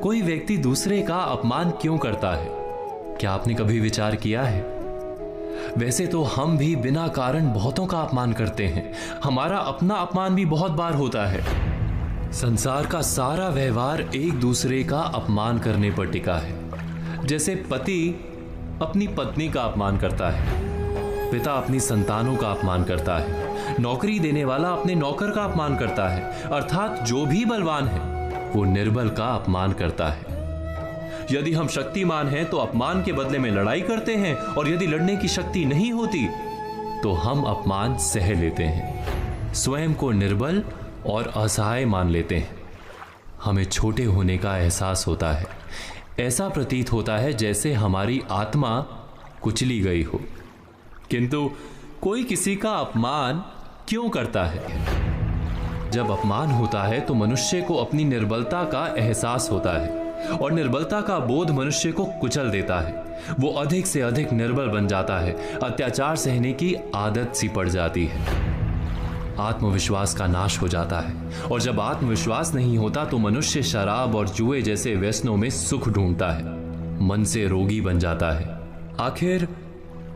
कोई व्यक्ति दूसरे का अपमान क्यों करता है? क्या आपने कभी विचार किया है? वैसे तो हम भी बिना कारण बहुतों का अपमान करते हैं। हमारा अपना अपमान भी बहुत बार होता है। संसार का सारा व्यवहार एक दूसरे का अपमान करने पर टिका है। जैसे पति अपनी पत्नी का अपमान करता है, पिता अपनी संतानों का अपमान करता है, नौकरी देने वाला अपने नौकर का अपमान करता है, अर्थात जो भी बलवान है वो निर्बल का अपमान करता है। यदि हम शक्तिमान हैं तो अपमान के बदले में लड़ाई करते हैं, और यदि लड़ने की शक्ति नहीं होती तो हम अपमान सह लेते हैं, स्वयं को निर्बल और असहाय मान लेते हैं। हमें छोटे होने का एहसास होता है। ऐसा प्रतीत होता है जैसे हमारी आत्मा कुचली गई हो। किंतु कोई किसी का अपमान क्यों करता है? जब अपमान होता है तो मनुष्य को अपनी निर्बलता का एहसास होता है, और निर्बलता का बोध मनुष्य को कुचल देता है। वो अधिक से अधिक निर्बल बन जाता है, अत्याचार सहने की आदत सी पड़ जाती है, आत्मविश्वास का नाश हो जाता है। और जब आत्मविश्वास नहीं होता तो मनुष्य शराब और जुए जैसे व्यसनों में सुख ढूंढता है, मन से रोगी बन जाता है। आखिर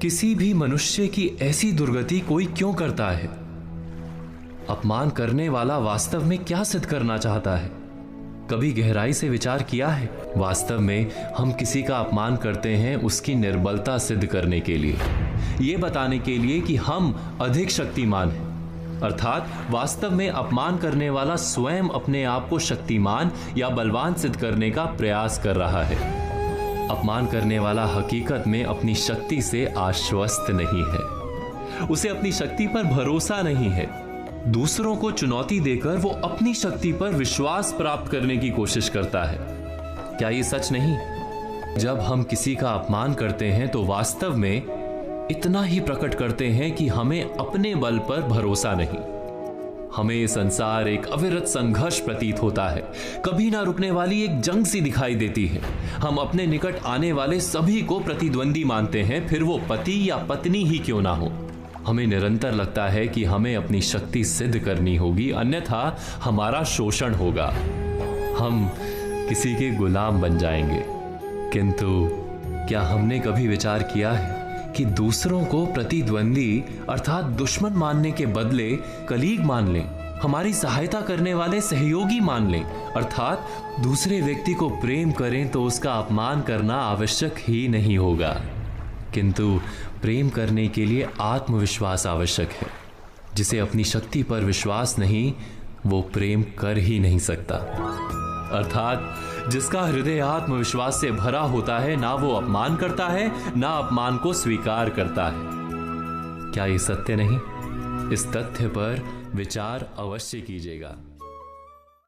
किसी भी मनुष्य की ऐसी दुर्गति कोई क्यों करता है? अपमान करने वाला वास्तव में क्या सिद्ध करना चाहता है? कभी गहराई से विचार किया है? वास्तव में हम किसी का अपमान करते हैं उसकी निर्बलता सिद्ध करने के लिए, ये बताने के लिए कि हम अधिक शक्तिमान हैं। अर्थात वास्तव में अपमान करने वाला स्वयं अपने आप को शक्तिमान या बलवान सिद्ध करने का प्रयास कर रहा है। अपमान करने वाला हकीकत में अपनी शक्ति से आश्वस्त नहीं है, उसे अपनी शक्ति पर भरोसा नहीं है। दूसरों को चुनौती देकर वो अपनी शक्ति पर विश्वास प्राप्त करने की कोशिश करता है। क्या ये सच नहीं? जब हम किसी का अपमान करते हैं तो वास्तव में इतना ही प्रकट करते हैं कि हमें अपने बल पर भरोसा नहीं। हमें ये संसार एक अविरत संघर्ष प्रतीत होता है, कभी ना रुकने वाली एक जंग सी दिखाई देती है। हम अपने निकट आने वाले सभी को प्रतिद्वंदी मानते हैं, फिर वो पति या पत्नी ही क्यों ना हो। हमें निरंतर लगता है कि हमें अपनी शक्ति सिद्ध करनी होगी, अन्यथा हमारा शोषण होगा, हम किसी के गुलाम बन जाएंगे। किंतु क्या हमने कभी विचार किया है कि दूसरों को प्रतिद्वंदी अर्थात दुश्मन मानने के बदले कलीग मान लें, हमारी सहायता करने वाले सहयोगी मान लें, अर्थात दूसरे व्यक्ति को प्रेम करें तो उसका अपमान करना आवश्यक ही नहीं होगा। किंतु प्रेम करने के लिए आत्मविश्वास आवश्यक है। जिसे अपनी शक्ति पर विश्वास नहीं, वो प्रेम कर ही नहीं सकता। अर्थात जिसका हृदय आत्मविश्वास से भरा होता है, ना वो अपमान करता है, ना अपमान को स्वीकार करता है। क्या ये सत्य नहीं? इस तथ्य पर विचार अवश्य कीजिएगा।